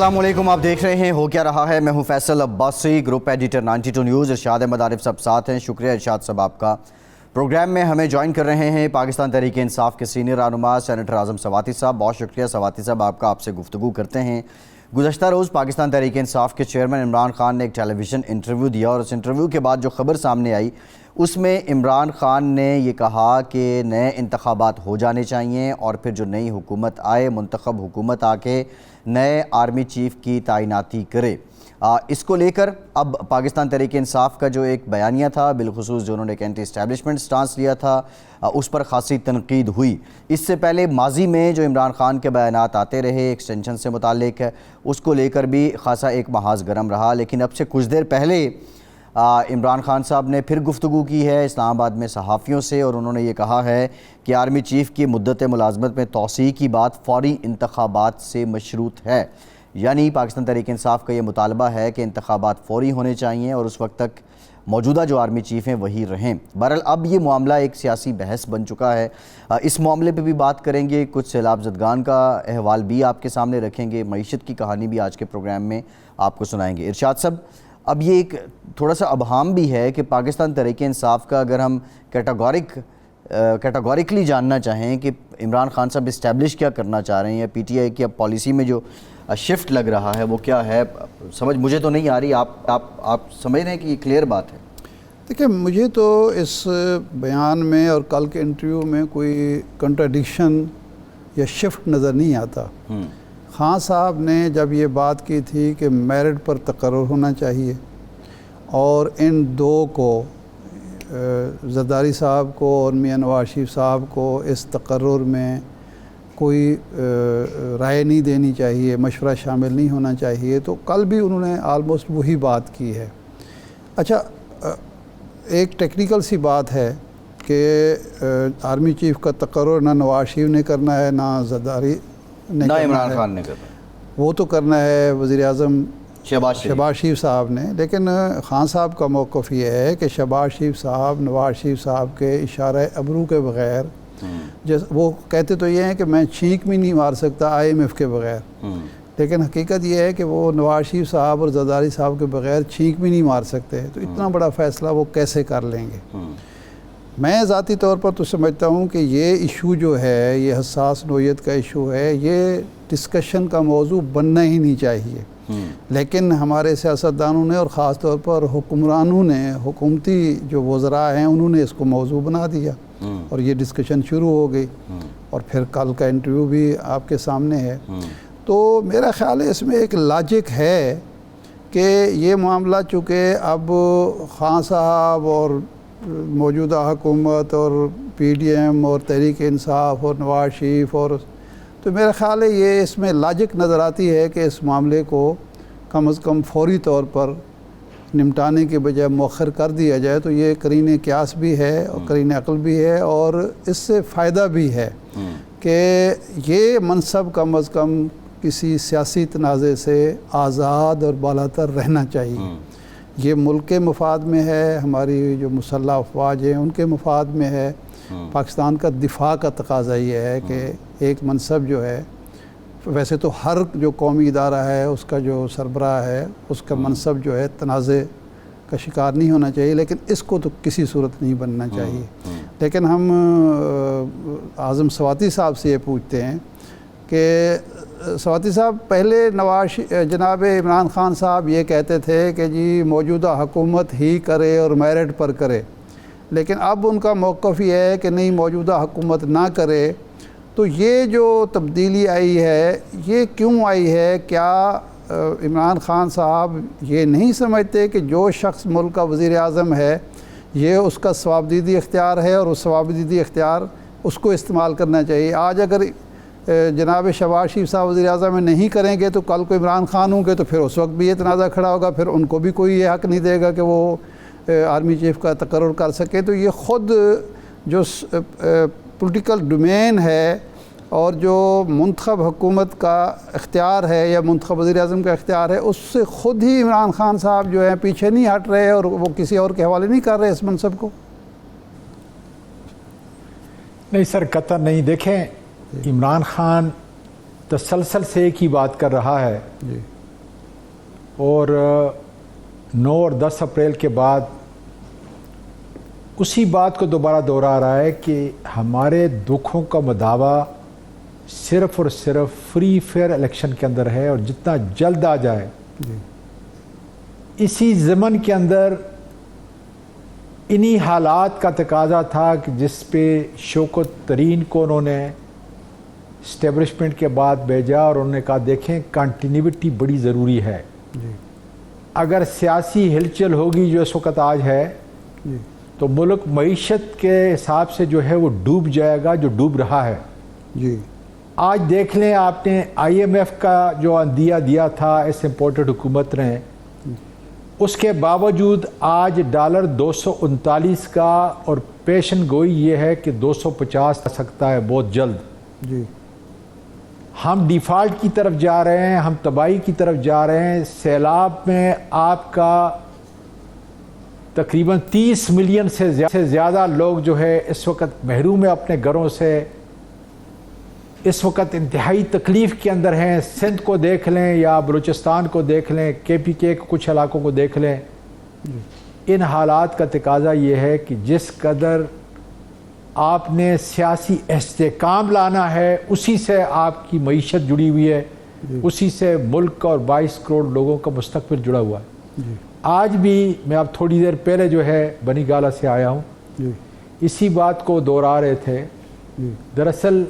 السلام علیکم، آپ دیکھ رہے ہیں ہو کیا رہا ہے۔ میں ہوں Faisal Abbasi, group editor 92 news. Irshad Ahmad Arif صاحب ساتھ ہیں۔ شکریہ ارشاد صاحب آپ کا۔ پروگرام میں ہمیں جوائن کر رہے ہیں پاکستان تحریک انصاف کے سینئر رہنما سینیٹر اعظم سواتی صاحب۔ بہت شکریہ سواتی صاحب، آپ سے گفتگو کرتے ہیں۔ گزشتہ روز پاکستان تحریک انصاف کے چیئرمین عمران خان نے ایک ٹیلی ویژن انٹرویو دیا، اور اس انٹرویو کے بعد جو خبر سامنے آئی اس میں عمران خان نے یہ کہا کہ نئے انتخابات ہو جانے چاہیے، اور پھر جو نئی حکومت آئے، منتخب حکومت آ کے نئے آرمی چیف کی تعیناتی کرے۔ اس کو لے کر اب پاکستان تحریک انصاف کا جو ایک بیانیہ تھا، بالخصوص جو انہوں نے ایک اینٹی اسٹیبلشمنٹ سٹانس لیا تھا، اس پر خاصی تنقید ہوئی۔ اس سے پہلے ماضی میں جو عمران خان کے بیانات آتے رہے ایکسٹینشن سے متعلق، اس کو لے کر بھی خاصا ایک محاذ گرم رہا، لیکن اب سے کچھ دیر پہلے عمران خان صاحب نے پھر گفتگو کی ہے اسلام آباد میں صحافیوں سے، اور انہوں نے یہ کہا ہے کہ آرمی چیف کی مدت ملازمت میں توسیع کی بات فوری انتخابات سے مشروط ہے۔ یعنی پاکستان تحریک انصاف کا یہ مطالبہ ہے کہ انتخابات فوری ہونے چاہیے اور اس وقت تک موجودہ جو آرمی چیف ہیں وہی رہیں۔ بہرحال اب یہ معاملہ ایک سیاسی بحث بن چکا ہے۔ اس معاملے پہ بھی بات کریں گے، کچھ سیلاب زدگان کا احوال بھی آپ کے سامنے رکھیں گے، معیشت کی کہانی بھی آج کے پروگرام میں آپ کو سنائیں گے۔ ارشاد صاحب، اب یہ ایک تھوڑا سا ابہام بھی ہے کہ پاکستان تحریک انصاف کا اگر ہم کیٹاگوریکلی جاننا چاہیں کہ عمران خان صاحب اسٹیبلش کیا کرنا چاہ رہے ہیں، یا پی ٹی آئی کی اب پالیسی میں جو شفٹ لگ رہا ہے وہ کیا ہے، سمجھ مجھے تو نہیں آ رہی، آپ سمجھ رہے ہیں کہ یہ کلیئر بات ہے؟ دیکھیں، مجھے تو اس بیان میں اور کل کے انٹرویو میں کوئی کنٹراڈکشن یا شفٹ نظر نہیں آتا۔ خان صاحب نے جب یہ بات کی تھی کہ میرٹ پر تقرر ہونا چاہیے، اور ان دو کو زرداری صاحب کو اور میاں نواز شریف صاحب کو اس تقرر میں کوئی رائے نہیں دینی چاہیے، مشورہ شامل نہیں ہونا چاہیے، تو کل بھی انہوں نے آلموسٹ وہی بات کی ہے۔ اچھا، ایک ٹیکنیکل سی بات ہے کہ آرمی چیف کا تقرر نہ نواز شریف نے کرنا ہے، نہ زرداری نے نہ عمران خان نے کرنا ہے، وہ تو کرنا ہے وزیر اعظم شہباز شریف صاحب نے۔ لیکن خان صاحب کا موقف یہ ہے کہ شہباز شریف صاحب نواز شریف صاحب کے اشارہ ابرو کے بغیر، وہ کہتے تو یہ ہیں کہ میں چھینک بھی نہیں مار سکتا IMF کے بغیر، لیکن حقیقت یہ ہے کہ وہ نواز شریف صاحب اور زرداری صاحب کے بغیر چھینک بھی نہیں مار سکتے، تو اتنا بڑا فیصلہ وہ کیسے کر لیں گے؟ میں ذاتی طور پر تو سمجھتا ہوں کہ یہ ایشو جو ہے، یہ حساس نوعیت کا ایشو ہے، یہ ڈسکشن کا موضوع بننا ہی نہیں چاہیے، لیکن ہمارے سیاستدانوں نے اور خاص طور پر حکمرانوں نے، حکومتی جو وزراء ہیں، انہوں نے اس کو موضوع بنا دیا اور یہ ڈسکشن شروع ہو گئی، اور پھر کل کا انٹرویو بھی آپ کے سامنے ہے۔ تو میرا خیال ہے اس میں ایک لاجک ہے کہ یہ معاملہ چونکہ اب خان صاحب اور موجودہ حکومت اور PDM اور تحریک انصاف اور نواز شریف، اور تو میرا خیال ہے یہ اس میں لاجک نظر آتی ہے کہ اس معاملے کو کم از کم فوری طور پر نمٹانے کے بجائے مؤخر کر دیا جائے، تو یہ قرین قیاس بھی ہے اور قرین عقل بھی ہے، اور اس سے فائدہ بھی ہے کہ یہ منصب کم از کم کسی سیاسی تنازع سے آزاد اور بالاتر رہنا چاہیے۔ یہ ملک کے مفاد میں ہے، ہماری جو مسلح افواج ہیں ان کے مفاد میں ہے، پاکستان کا دفاع کا تقاضا یہ ہے کہ ایک منصب جو ہے، ویسے تو ہر جو قومی ادارہ ہے اس کا جو سربراہ ہے اس کا منصب جو ہے تنازع کا شکار نہیں ہونا چاہیے، لیکن اس کو تو کسی صورت نہیں بننا چاہیے۔ لیکن ہم اعظم سواتی صاحب سے یہ پوچھتے ہیں کہ سواتی صاحب، پہلے جناب عمران خان صاحب یہ کہتے تھے کہ جی موجودہ حکومت ہی کرے اور میرٹ پر کرے، لیکن اب ان کا موقف یہ ہے کہ نہیں، موجودہ حکومت نہ کرے، تو یہ جو تبدیلی آئی ہے یہ کیوں آئی ہے؟ کیا عمران خان صاحب یہ نہیں سمجھتے کہ جو شخص ملک کا وزیر اعظم ہے یہ اس کا ثوابدیدی اختیار ہے، اور اس ثوابدیدی اختیار اس کو استعمال کرنا چاہیے؟ آج اگر جناب شہباز شریف صاحب وزیر اعظم میں نہیں کریں گے تو کل کو عمران خان ہوں گے، تو پھر اس وقت بھی یہ تنازع کھڑا ہوگا، پھر ان کو بھی کوئی یہ حق نہیں دے گا کہ وہ آرمی چیف کا تقرر کر سکے۔ تو یہ خود جو پولیٹیکل ڈومین ہے اور جو منتخب حکومت کا اختیار ہے یا منتخب وزیر اعظم کا اختیار ہے، اس سے خود ہی عمران خان صاحب جو ہیں پیچھے نہیں ہٹ رہے اور وہ کسی اور کے حوالے نہیں کر رہے اس منصب کو۔ نہیں سر، قطعاً نہیں۔ دیکھیں، عمران خان تسلسل سے ایک ہی بات کر رہا ہے اور 9 اور 10 اپریل کے بعد اسی بات کو دوبارہ دہرا رہا ہے کہ ہمارے دکھوں کا مداوع صرف اور صرف فری فیئر الیکشن کے اندر ہے، اور جتنا جلد آ جائے اسی ضمن کے اندر انہی حالات کا تقاضا تھا کہ جس پہ شوکت ترین کو انہوں نے اسٹیبلشمنٹ کے بعد بھیجا، اور انہوں نے کہا دیکھیں کنٹینیوٹی بڑی ضروری ہے. اگر سیاسی ہلچل ہوگی جو اس وقت آج ہے تو ملک معیشت کے حساب سے جو ہے وہ ڈوب جائے گا، جو ڈوب رہا ہے. آج دیکھ لیں، آپ نے IMF کا جو عندیہ دیا تھا اس امپورٹڈ حکومت نے، اس کے باوجود آج ڈالر 239 کا، اور پیشن گوئی یہ ہے کہ 250 آ سکتا ہے بہت جلد. ہم ڈیفالٹ کی طرف جا رہے ہیں، ہم تباہی کی طرف جا رہے ہیں. سیلاب میں آپ کا تقریباً 30 ملین سے زیادہ لوگ جو ہے اس وقت محروم ہیں اپنے گھروں سے، اس وقت انتہائی تکلیف کے اندر ہیں. سندھ کو دیکھ لیں یا بلوچستان کو دیکھ لیں، KPK کے کچھ علاقوں کو دیکھ لیں. ان حالات کا تقاضا یہ ہے کہ جس قدر آپ نے سیاسی استحکام لانا ہے، اسی سے آپ کی معیشت جڑی ہوئی ہے، اسی سے ملک کا اور 22 کروڑ لوگوں کا مستقبل جڑا ہوا ہے. آج بھی میں اب تھوڑی دیر پہلے جو ہے بنی گالہ سے آیا ہوں، اسی بات کو دہرا رہے تھے. دراصل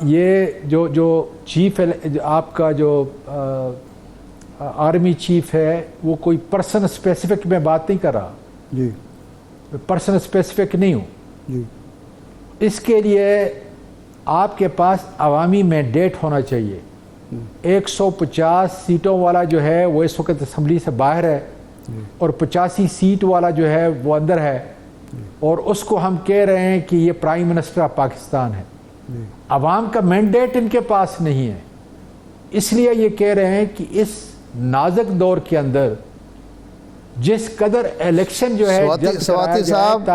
یہ جو چیف آپ کا جو آرمی چیف ہے، وہ کوئی پرسن اسپیسیفک میں بات نہیں کر رہا، پرسن اسپیسیفک نہیں ہوں. اس کے لیے آپ کے پاس عوامی مینڈیٹ ہونا چاہیے. 150 سیٹوں والا جو ہے وہ اس وقت اسمبلی سے باہر ہے، اور 85 سیٹ والا جو ہے وہ اندر ہے، اور اس کو ہم کہہ رہے ہیں کہ یہ پرائم منسٹر آف پاکستان ہے. عوام کا مینڈیٹ ان کے پاس نہیں ہے. اس لیے یہ کہہ رہے ہیں کہ اس نازک دور کے اندر جس قدر الیکشن جو ہے سواتی صاحب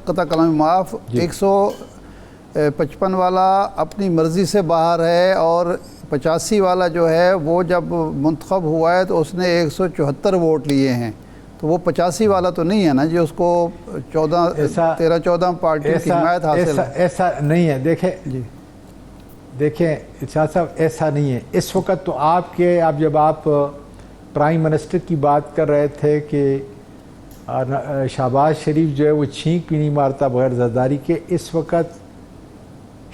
قطع کلام معاف، 155 والا اپنی مرضی سے باہر ہے، اور 85 والا جو ہے وہ جب منتخب ہوا ہے تو اس نے 174 ووٹ لیے ہیں. تو وہ 85 والا تو نہیں ہے نا جی، اس کو 13-14 پارٹیوں کی حمایت حاصل ہے. ایسا نہیں ہے. دیکھیں ارشاد صاحب، ایسا نہیں ہے. اس وقت تو آپ جب آپ پرائم منسٹر کی بات کر رہے تھے کہ شہباز شریف جو ہے وہ چھینک بھی نہیں مارتا بغیر زرداری کے، اس وقت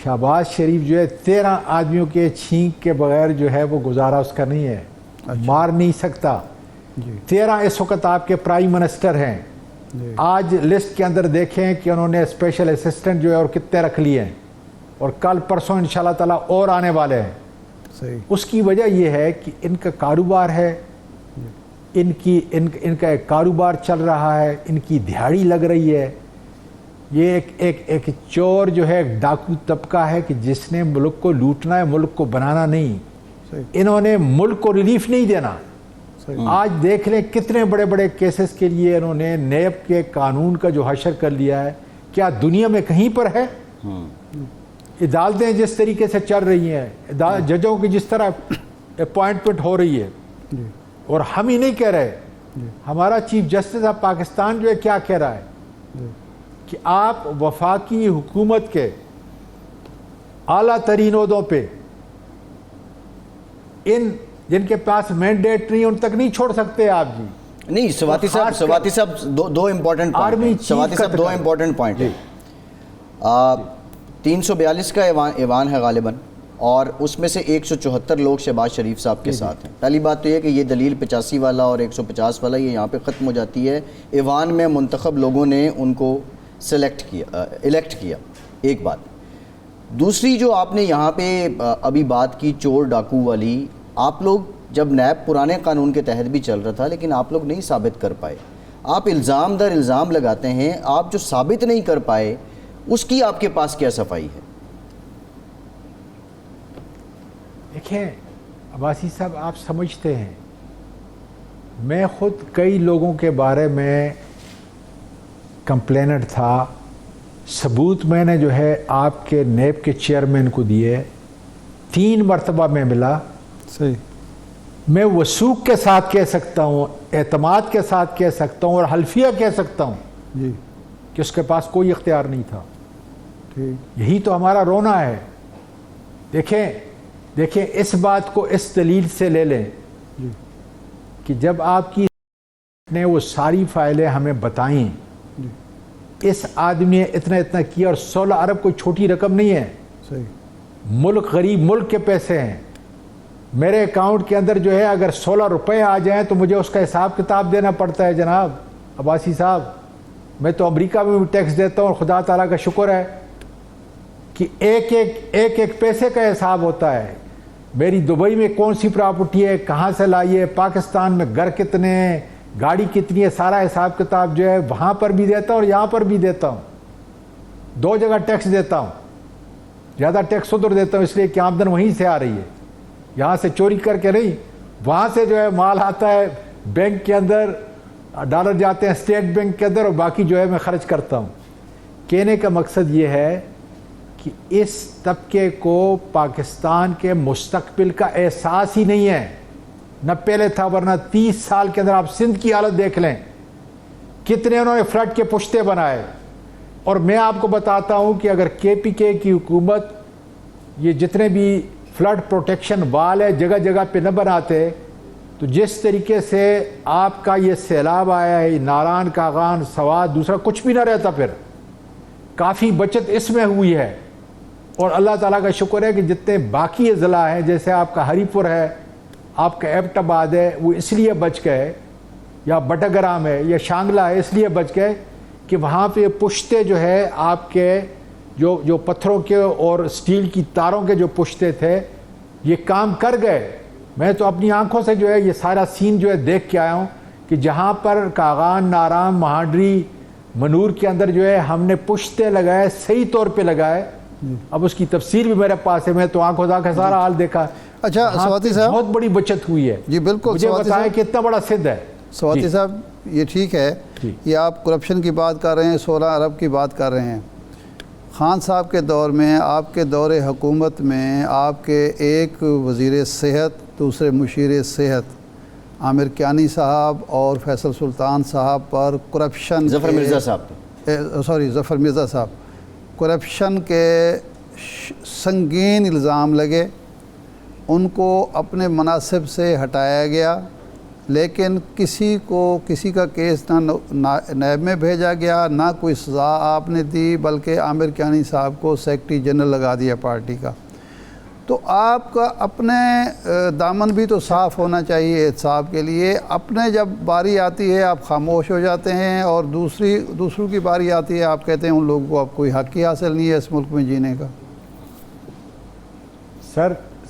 شہباز شریف جو ہے 13 آدمیوں کے چھینک کے بغیر جو ہے وہ گزارا اس کا نہیں ہے. مار نہیں سکتا. 13 اس وقت آپ کے پرائم منسٹر ہیں. آج لسٹ کے اندر دیکھیں کہ انہوں نے اسپیشل اسسٹنٹ جو ہے اور کتنے رکھ لیے ہیں، اور کل پرسوں انشاءاللہ تعالیٰ اور آنے والے ہیں. اس کی وجہ یہ ہے کہ ان کا کاروبار ہے، ان کا ایک کاروبار چل رہا ہے، ان کی دہاڑی لگ رہی ہے. یہ ایک چور جو ہے، ایک ڈاکو طبقہ ہے کہ جس نے ملک کو لوٹنا ہے، ملک کو بنانا نہیں. انہوں نے ملک کو ریلیف نہیں دینا. آج دیکھ لیں کتنے بڑے بڑے کیسز کے لیے انہوں نے نیب کے قانون کا جو حشر کر لیا ہے. کیا دنیا میں کہیں پر ہے؟ عدالتیں جس طریقے سے چل رہی ہیں، ججوں کی جس طرح اپوائنٹمنٹ ہو رہی ہے، اور ہم ہی نہیں کہہ رہے، ہمارا چیف جسٹس آف پاکستان جو ہے کیا کہہ رہا ہے کہ آپ وفاقی حکومت کے اعلیٰ ترین عہدوں پہ جن کے پاس مینڈیٹ نہیں ان تک نہیں چھوڑ سکتے آپ. نہیں سواتی صاحب دو امپورٹنٹ پوائنٹ ہیں. 342 کا ایوان ہے غالباً، اور اس میں سے 174 لوگ شہباز شریف صاحب کے ساتھ ہیں. پہلی بات تو یہ کہ یہ دلیل 85 والا اور 150 والا یہ یہاں پہ ختم ہو جاتی ہے. ایوان میں منتخب لوگوں نے ان کو الیکٹ کیا. ایک بات. دوسری جو آپ نے یہاں پہ ابھی بات کی چور ڈاکو والی، آپ لوگ جب نیب پرانے قانون کے تحت بھی چل رہا تھا لیکن آپ لوگ نہیں ثابت کر پائے. آپ الزام در الزام لگاتے ہیں، آپ جو ثابت نہیں کر پائے اس کی آپ کے پاس کیا صفائی ہے؟ دیکھیں عباسی صاحب، آپ سمجھتے ہیں میں خود کئی لوگوں کے بارے میں کمپلیننٹ تھا. ثبوت میں نے جو ہے آپ کے نیب کے چیئرمین کو دیے، 3 مرتبہ میں ملا. صحیح. میں وثوق کے ساتھ کہہ سکتا ہوں، اعتماد کے ساتھ کہہ سکتا ہوں اور حلفیہ کہہ سکتا ہوں جی کہ اس کے پاس کوئی اختیار نہیں تھا. ٹھیک. یہی تو ہمارا رونا ہے. دیکھیں اس بات کو اس دلیل سے لے لیں جی کہ جب آپ کی نے وہ ساری فائلیں ہمیں بتائیں، جی اس آدمی نے اتنا کیا، اور 16 ارب کوئی چھوٹی رقم نہیں ہے. صحیح. ملک غریب ملک کے پیسے ہیں. میرے اکاؤنٹ کے اندر جو ہے اگر 16 روپے آ جائیں تو مجھے اس کا حساب کتاب دینا پڑتا ہے. جناب عباسی صاحب، میں تو امریکہ میں بھی ٹیکس دیتا ہوں، اور خدا تعالیٰ کا شکر ہے کہ ایک پیسے کا حساب ہوتا ہے. میری دبئی میں کون سی پراپرٹی ہے، کہاں سے لائی ہے، پاکستان میں گھر کتنے ہیں، گاڑی کتنی ہے، سارا حساب کتاب جو ہے وہاں پر بھی دیتا ہوں اور یہاں پر بھی دیتا ہوں. 2 جگہ ٹیکس دیتا ہوں. زیادہ ٹیکس ادھر دیتا ہوں اس لیے کہ آمدن وہیں سے آ رہی ہے، یہاں سے چوری کر کے نہیں. وہاں سے جو ہے مال آتا ہے بینک کے اندر، ڈالر جاتے ہیں اسٹیٹ بینک کے اندر، اور باقی جو ہے میں خرچ کرتا ہوں. کہنے کا مقصد یہ ہے کہ اس طبقے کو پاکستان کے مستقبل کا احساس ہی نہیں ہے. نہ پہلے تھا، ورنہ 30 سال کے اندر آپ سندھ کی حالت دیکھ لیں، کتنے انہوں نے فلڈ کے پشتے بنائے. اور میں آپ کو بتاتا ہوں کہ اگر کے پی کے کی حکومت یہ جتنے بھی فلڈ پروٹیکشن وال ہے جگہ جگہ پہ نہ بناتے، تو جس طریقے سے آپ کا یہ سیلاب آیا ہے، ناران، کاغان، سوات، دوسرا کچھ بھی نہ رہتا. پھر کافی بچت اس میں ہوئی ہے، اور اللہ تعالیٰ کا شکر ہے کہ جتنے باقی اضلاع ہیں، جیسے آپ کا ہری پور ہے، آپ کا ایبٹ آباد ہے، وہ اس لیے بچ گئے، یا بٹگرام ہے، یا شانگلہ ہے، اس لیے بچ گئے کہ وہاں پہ پشتے جو ہے آپ کے جو پتھروں کے اور سٹیل کی تاروں کے جو پشتے تھے، یہ کام کر گئے. میں تو اپنی آنکھوں سے جو ہے یہ سارا سین جو ہے دیکھ کے آیا ہوں کہ جہاں پر کاغان، نارام، مہانڈری، منور کے اندر جو ہے ہم نے پشتے لگائے، صحیح طور پہ لگائے. اب اس کی تفصیل بھی میرے پاس ہے، میں تو آنکھوں سے سارا حال دیکھا. اچھا سواتی صاحب، بہت بڑی بچت ہوئی ہے. جی بالکل. مجھے بتائیں کہ اتنا بڑا سندھ ہے. سواتی صاحب یہ ٹھیک ہے، یہ آپ کرپشن کی بات کر رہے ہیں، 16 ارب کی بات کر رہے ہیں. خان صاحب کے دور میں، آپ کے دور حکومت میں، آپ کے ایک وزیر صحت، دوسرے مشیر صحت عامر کیانی صاحب اور فیصل سلطان صاحب پر کرپشن، ظفر مرزا صاحب کرپشن کے سنگین الزام لگے. ان کو اپنے مناصب سے ہٹایا گیا، لیکن کسی کا کیس نہ نیب میں بھیجا گیا، نہ کوئی سزا آپ نے دی، بلکہ عامر کیانی صاحب کو سیکرٹری جنرل لگا دیا پارٹی کا. تو آپ کا اپنے دامن بھی تو صاف ہونا چاہیے احتساب کے لیے. اپنے جب باری آتی ہے آپ خاموش ہو جاتے ہیں، اور دوسروں کی باری آتی ہے آپ کہتے ہیں ان لوگوں کو اب کوئی حق ہی حاصل نہیں ہے اس ملک میں جینے کا.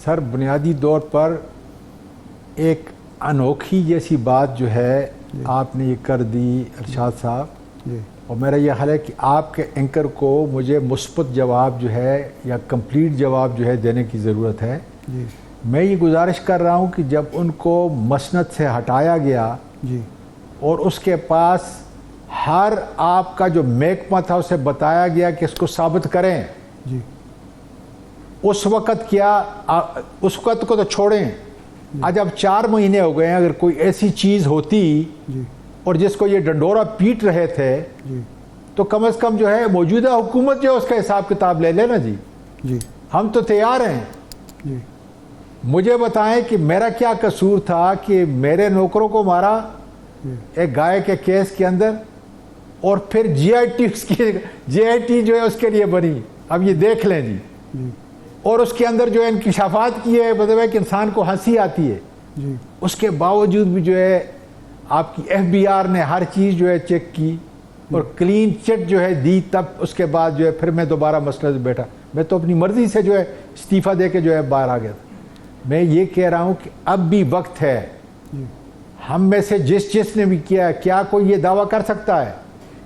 سر بنیادی طور پر ایک انوکھی جیسی بات جو ہے آپ نے یہ کر دی ارشاد صاحب. جی. اور میرا یہ خیال ہے کہ آپ کے اینکر کو مجھے مثبت جواب جو ہے یا کمپلیٹ جواب جو ہے دینے کی ضرورت ہے. جی. میں یہ گزارش کر رہا ہوں کہ جب ان کو مسند سے ہٹایا گیا، جی. اور اس کے پاس ہر آپ کا جو محکمہ تھا اسے بتایا گیا کہ اس کو ثابت کریں، جی. اس وقت اس وقت کو تو چھوڑیں، آج اب 4 مہینے ہو گئے ہیں. اگر کوئی ایسی چیز ہوتی جی. اور جس کو یہ ڈنڈورا پیٹ رہے تھے، جی. تو کم از کم جو ہے موجودہ حکومت جو ہے اس کا حساب کتاب لے لینا. جی جی. ہم تو تیار ہیں. جی. مجھے بتائیں کہ میرا کیا قصور تھا کہ میرے نوکروں کو مارا ایک گائے کے کیس کے اندر، اور پھر جی آئی ٹی جو ہے اس کے لیے بنی. اب یہ دیکھ لیں جی. اور اس کے اندر جو ہے انکشافات کیے، مطلب ہے کہ انسان کو ہنسی آتی ہے. جی. اس کے باوجود بھی جو ہے آپ کی ایف بی آر نے ہر چیز جو ہے چیک کی اور کلین چٹ جو ہے دی. تب اس کے بعد جو ہے پھر میں دوبارہ مسئلے سے بیٹھا. میں تو اپنی مرضی سے جو ہے استعفیٰ دے کے جو ہے باہر آ گیا تھا. میں یہ کہہ رہا ہوں کہ اب بھی وقت ہے. ہم میں سے جس نے بھی کیا ہے، کیا کوئی یہ دعویٰ کر سکتا ہے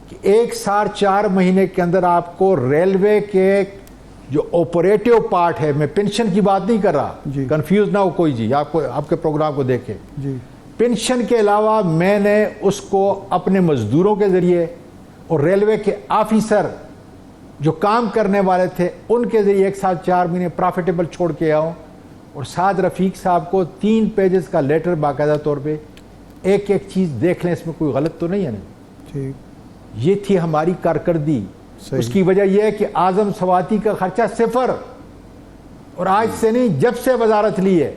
کہ 1 سال 4 مہینے کے اندر آپ کو ریلوے کے جو آپریٹو پارٹ ہے، میں پینشن کی بات نہیں کر رہا، کنفیوز نہ ہو کوئی جی، آپ کے پروگرام کو دیکھیں. پینشن کے علاوہ میں نے اس کو اپنے مزدوروں کے ذریعے اور ریلوے کے آفیسر جو کام کرنے والے تھے ان کے ذریعے 1 سال 4 مہینے پرافیٹیبل چھوڑ کے آؤں. اور سعد رفیق صاحب کو 3 پیجز کا لیٹر باقاعدہ طور پہ ایک ایک چیز دیکھ لیں اس میں کوئی غلط تو نہیں ہے نا. ٹھیک یہ تھی ہماری کارکردگی. اس کی وجہ یہ ہے کہ اعظم سواتی کا خرچہ 0 اور آج سے نہیں جب سے وزارت لی ہے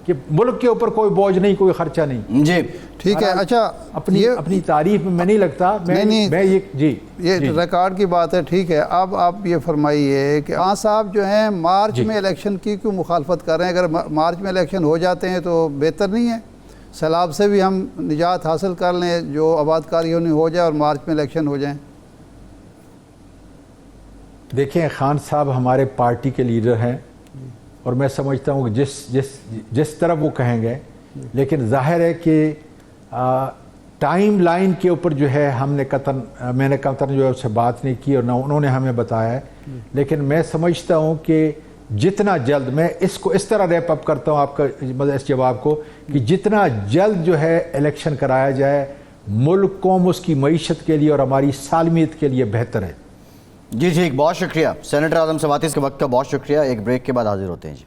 کہ ملک کے اوپر کوئی بوجھ نہیں, کوئی خرچہ نہیں. جی ٹھیک ہے. اچھا اپنی تعریف میں نہیں لگتا میں یہ ریکارڈ کی بات ہے. ٹھیک ہے. اب آپ یہ فرمائیے کہ خان صاحب جو ہیں مارچ میں الیکشن کی کیوں مخالفت کر رہے ہیں؟ اگر مارچ میں الیکشن ہو جاتے ہیں تو بہتر نہیں ہے؟ سیلاب سے بھی ہم نجات حاصل کر لیں, جو آباد کاریوں نے ہو جائے اور مارچ میں الیکشن ہو جائیں. دیکھیں خان صاحب ہمارے پارٹی کے لیڈر ہیں اور میں سمجھتا ہوں کہ جس طرف وہ کہیں گے, لیکن ظاہر ہے کہ ٹائم لائن کے اوپر جو ہے میں نے قطعاً جو ہے اس سے بات نہیں کی اور نہ انہوں نے ہمیں بتایا ہے. لیکن میں سمجھتا ہوں کہ جتنا جلد, میں اس کو اس طرح ریپ اپ کرتا ہوں آپ کا اس جواب کو, کہ جتنا جلد جو ہے الیکشن کرایا جائے ملک قوم اس کی معیشت کے لیے اور ہماری سالمیت کے لیے بہتر ہے. جی ٹھیک, بہت شکریہ سینیٹر اعظم سواتی, اس کے وقت کا بہت شکریہ. ایک بریک کے بعد حاضر ہوتے ہیں. جی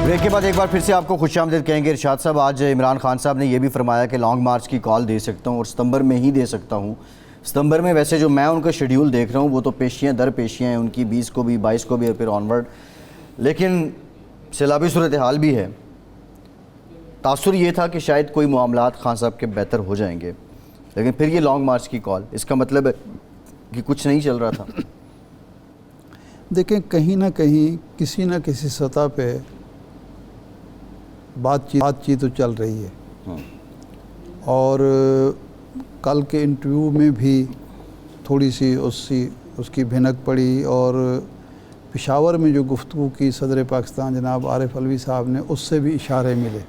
بریک کے بعد ایک بار پھر سے آپ کو خوش آمدید کہیں گے. ارشاد صاحب, آج عمران خان صاحب نے یہ بھی فرمایا کہ لانگ مارچ کی کال دے سکتا ہوں اور ستمبر میں ہی دے سکتا ہوں. ستمبر میں ویسے جو میں ان کا شیڈیول دیکھ رہا ہوں وہ تو پیشیاں در پیشیاں ہیں ان کی, 20 کو بھی 22 کو بھی اور پھر آنورڈ. لیکن سیلابی صورتحال بھی ہے. تاثر یہ تھا کہ شاید کوئی معاملات خان صاحب کے بہتر ہو جائیں گے, لیکن پھر یہ لانگ مارچ کی کال, اس کا مطلب ہے کہ کچھ نہیں چل رہا تھا. دیکھیں کہیں نہ کہیں کسی نہ کسی سطح پہ بات چیت تو چل رہی ہے. اور کل کے انٹرویو میں بھی تھوڑی سی اس کی بھنک پڑی, اور پشاور میں جو گفتگو کی صدر پاکستان جناب عارف علوی صاحب نے, اس سے بھی اشارے ملے.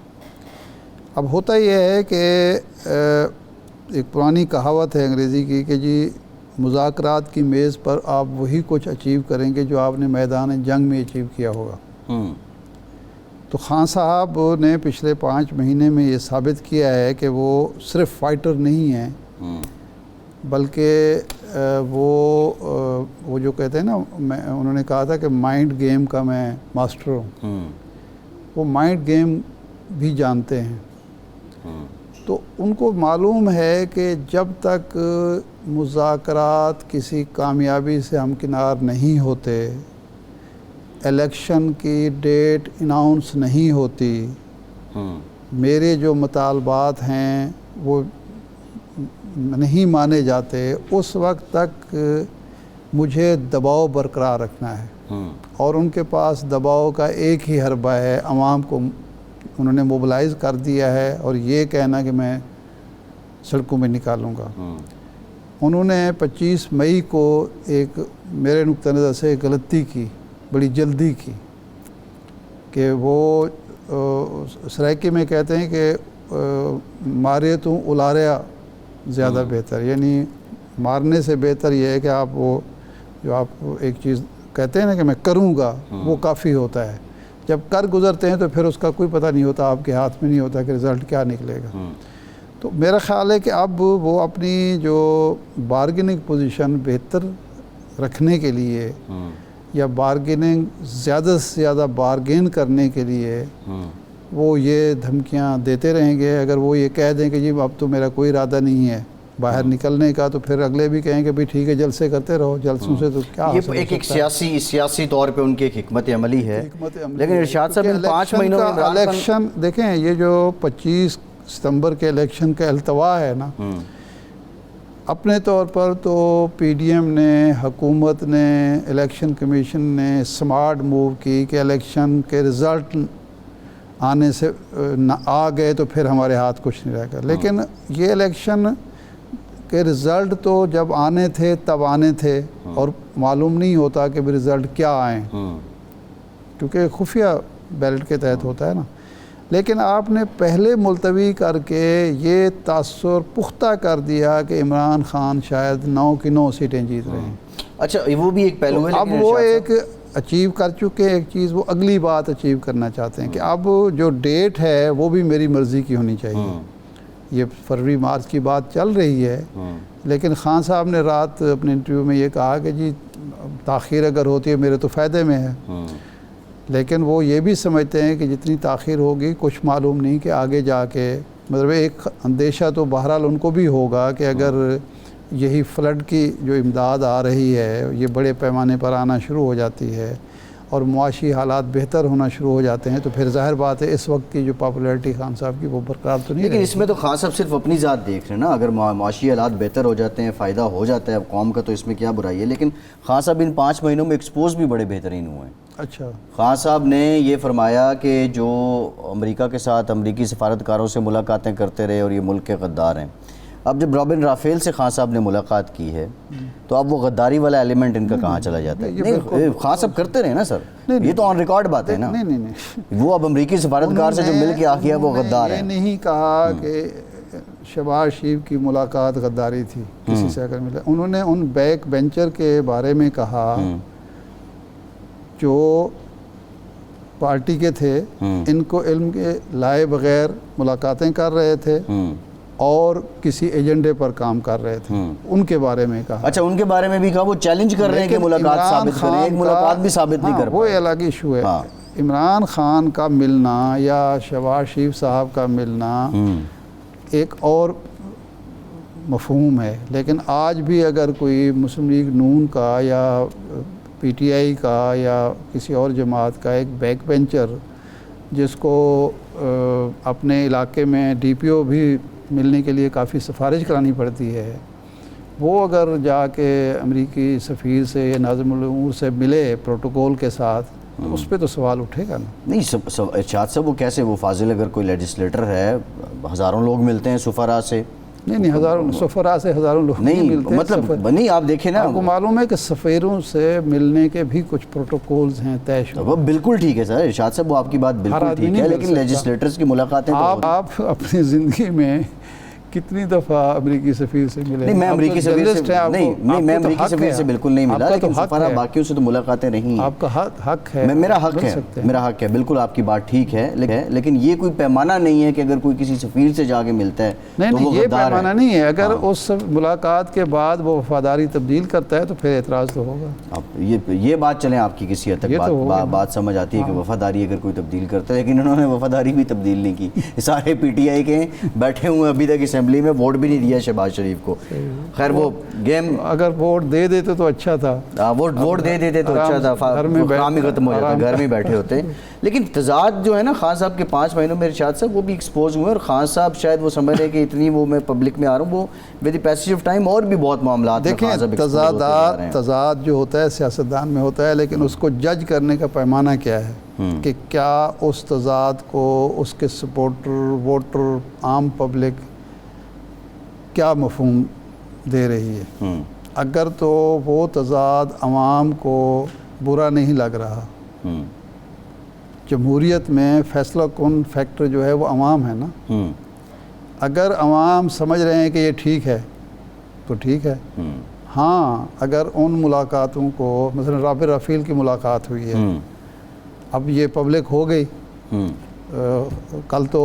اب ہوتا یہ ہے کہ ایک پرانی کہاوت ہے انگریزی کی کہ جی مذاکرات کی میز پر آپ وہی کچھ اچیو کریں گے جو آپ نے میدان جنگ میں اچیو کیا ہوگا. تو خان صاحب نے پچھلے 5 مہینے میں یہ ثابت کیا ہے کہ وہ صرف فائٹر نہیں ہیں, بلکہ وہ جو کہتے ہیں نا, انہوں نے کہا تھا کہ مائنڈ گیم کا میں ماسٹر ہوں. وہ مائنڈ گیم بھی جانتے ہیں. تو ان کو معلوم ہے کہ جب تک مذاکرات کسی کامیابی سے ہمکنار نہیں ہوتے, الیکشن کی ڈیٹ اناؤنس نہیں ہوتی, میرے جو مطالبات ہیں وہ نہیں مانے جاتے, اس وقت تک مجھے دباؤ برقرار رکھنا ہے. اور ان کے پاس دباؤ کا ایک ہی حربہ ہے, عوام کو انہوں نے موبلائز کر دیا ہے اور یہ کہنا کہ میں سڑکوں میں نکالوں گا. انہوں نے 25 مئی کو ایک میرے نقطہ نظر سے غلطی کی, بڑی جلدی کی, کہ وہ سرائکی میں کہتے ہیں کہ مارے تو الاریا زیادہ بہتر, یعنی مارنے سے بہتر یہ ہے کہ آپ وہ جو آپ ایک چیز کہتے ہیں نا کہ میں کروں گا, وہ کافی ہوتا ہے. جب کر گزرتے ہیں تو پھر اس کا کوئی پتہ نہیں ہوتا, آپ کے ہاتھ میں نہیں ہوتا کہ رزلٹ کیا نکلے گا. تو میرا خیال ہے کہ اب وہ اپنی جو بارگیننگ پوزیشن بہتر رکھنے کے لیے یا بارگیننگ زیادہ سے زیادہ بارگین کرنے کے لیے وہ یہ دھمکیاں دیتے رہیں گے. اگر وہ یہ کہہ دیں کہ جی اب تو میرا کوئی ارادہ نہیں ہے باہر نکلنے کا, تو پھر اگلے بھی کہیں کہ بھئی ٹھیک ہے جلسے کرتے رہو, جلسوں سے تو کیا حاصل ہو سکتا ہے. یہ ایک سیاسی طور پہ ان کی ایک حکمت عملی ہے. لیکن ارشاد صاحب ان 5 مہینوں میں الیکشن دیکھیں, یہ جو 25 ستمبر کے الیکشن کا التوا ہے نا, اپنے طور پر تو پی ڈی ایم نے, حکومت نے, الیکشن کمیشن نے سمارٹ موو کی کہ الیکشن کے رزلٹ آنے سے آ گئے تو پھر ہمارے ہاتھ کچھ نہیں رہ گا. لیکن یہ الیکشن کے رزلٹ تو جب آنے تھے تب آنے تھے, اور معلوم نہیں ہوتا کہ رزلٹ کیا آئیں, کیونکہ خفیہ بیلٹ کے تحت ہوتا ہے نا. لیکن آپ نے پہلے ملتوی کر کے یہ تاثر پختہ کر دیا کہ عمران خان شاید 9 کی 9 سیٹیں جیت رہے ہیں. اچھا وہ بھی ایک پہلو ہے. اب وہ ایک اچیو کر چکے ایک چیز، وہ اگلی بات اچیو کرنا چاہتے ہیں کہ اب جو ڈیٹ ہے وہ بھی میری مرضی کی ہونی چاہیے. یہ فروری مارچ کی بات چل رہی ہے، لیکن خان صاحب نے رات اپنے انٹرویو میں یہ کہا کہ جی تاخیر اگر ہوتی ہے میرے تو فائدے میں ہے. لیکن وہ یہ بھی سمجھتے ہیں کہ جتنی تاخیر ہوگی کچھ معلوم نہیں کہ آگے جا کے، مطلب ایک اندیشہ تو بہرحال ان کو بھی ہوگا کہ اگر یہی فلڈ کی جو امداد آ رہی ہے یہ بڑے پیمانے پر آنا شروع ہو جاتی ہے اور معاشی حالات بہتر ہونا شروع ہو جاتے ہیں، تو پھر ظاہر بات ہے اس وقت کی جو پاپولیرٹی خان صاحب کی وہ برقرار تو نہیں لیکن رہے. اس میں تو خان صاحب صرف اپنی ذات دیکھ رہے ہیں نا. اگر معاشی حالات بہتر ہو جاتے ہیں، فائدہ ہو جاتا ہے قوم کا، تو اس میں کیا برائی ہے. لیکن خان صاحب ان 5 مہینوں میں ایکسپوز بھی بڑے بہترین ہوئے ہیں. اچھا، خان صاحب نے یہ فرمایا کہ جو امریکہ کے ساتھ امریکی سفارتکاروں سے ملاقاتیں کرتے رہے اور یہ ملک کے غدار ہیں. اب جب رابن رافیل سے خان صاحب نے ملاقات کی ہے تو اب وہ غداری والا ایلیمنٹ ان کا کہاں چلا جاتا ہے؟ نہیں، خان صاحب کرتے رہے نا سر، یہ تو آن ریکارڈ بات ہے نا. نہیں وہ اب امریکی سفارتکار سے جو مل کے آ کیا وہ غدار ہے. یہ نہیں کہا کہ شہباز شریف کی ملاقات غداری تھی کسی سے اگر ملا. انہوں نے ان بیک بینچر کے بارے میں کہا جو پارٹی کے تھے، ان کو علم کے لائے بغیر ملاقاتیں کر رہے تھے اور کسی ایجنڈے پر کام کر رہے تھے، ان کے بارے میں کہا. اچھا، ان کے بارے میں بھی کہا وہ چیلنج کر رہے ہیں کہ ملاقات ثابت کریں. ایک ملاقات بھی ثابت نہیں کر وہ پائے. الگ ایشو ہے. عمران خان کا ملنا یا شہباز شریف صاحب کا ملنا ایک اور مفہوم ہے. لیکن آج بھی اگر کوئی مسلم لیگ نون کا یا پی ٹی آئی کا یا کسی اور جماعت کا ایک بیک بینچر جس کو اپنے علاقے میں ڈی پی او بھی ملنے کے لیے کافی سفارش کرانی پڑتی ہے، وہ اگر جا کے امریکی سفیر سے یا ناظم الامور سے ملے پروٹوکول کے ساتھ تو اس پہ تو سوال اٹھے گا نا. نہیں ارشاد صاحب وہ کیسے، وہ فاضل اگر کوئی لیجسلیٹر ہے، ہزاروں لوگ ملتے ہیں سفراء سے. نہیں ہزاروں سفراء سے ہزاروں لوگ نہیں ملتے ہیں. مطلب نہیں، آپ دیکھیں نا، آپ کو معلوم ہے کہ سفیروں سے ملنے کے بھی کچھ پروٹوکولز ہیں طے شدہ. وہ بالکل ٹھیک ہے سر، ارشاد صاحب وہ آپ کی بات بالکل ٹھیک ہے، لیکن لیجسلیٹرز کی ملاقاتیں آپ اپنی زندگی میں کتنی دفعہ امریکی سفیر سے ملے؟ نہیں، میں امریکی سفیر سے میں امریکی سفیر سے بالکل نہیں ملا، لیکن سفراء باقیوں سے تو ملاقاتیں رہی ہیں. آپ کا حق ہے، میرا حق ہے، بالکل آپ کی بات ٹھیک ہے، لیکن یہ کوئی پیمانہ نہیں ہے کہ اگر کوئی کسی سفیر سے جا کے ملتا ہے تو وہ یہ پیمانہ نہیں ہے. اگر اس ملاقات کے بعد وہ وفاداری تبدیل کرتا ہے تو پھر اعتراض تو ہوگا. یہ بات چلیں آپ کی کسی حد تک بات سمجھ آتی ہے کہ وفاداری اگر کوئی تبدیل کرتا ہے، لیکن انہوں نے وفاداری بھی تبدیل نہیں کی. سارے پی ٹی آئی کے بیٹھے ہوئے ابھی تک اسمبلی میں، ووٹ بھی نہیں دیا شہباز شریف کو. خیر وہ گیم اگر ووٹ دے دیتے تو اچھا تھا، ووٹ دے دیتے تو اچھا تھا، کام ہی ختم ہو جاتا، گھر میں بیٹھے ہوتے. لیکن تضاد جو ہے نا خان صاحب کے 5 مہینوں میں ارشاد صاحب وہ بھی ایکسپوز ہوئے، اور خان صاحب شاید وہ سمجھ رہے کہ اتنی وہ میں پبلک میں آ رہا ہوں، وہ with the passage of time اور بھی بہت معاملات دیکھیں. تضاد جو ہوتا ہے سیاستدان میں ہوتا ہے، لیکن اس کو جج کرنے کا پیمانہ کیا ہے کہ کیا اس تضاد کو اس کے سپورٹر، ووٹر، عام پبلک کیا مفہوم دے رہی ہے. اگر تو وہ تضاد عوام کو برا نہیں لگ رہا، جمہوریت میں فیصلہ کن فیکٹر جو ہے وہ عوام ہے نا. اگر عوام سمجھ رہے ہیں کہ یہ ٹھیک ہے تو ٹھیک ہے. ہاں، اگر ان ملاقاتوں کو، مثلا رابر رفیل کی ملاقات ہوئی ہے، اب یہ پبلک ہو گئی. کل تو